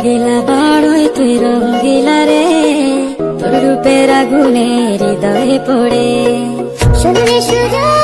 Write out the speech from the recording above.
রঙ্গিলা বাড়ই তুই রঙ্গিলা রে, তোর রূপের আগুনে হৃদয়ে পড়ে। শুনলে সুরা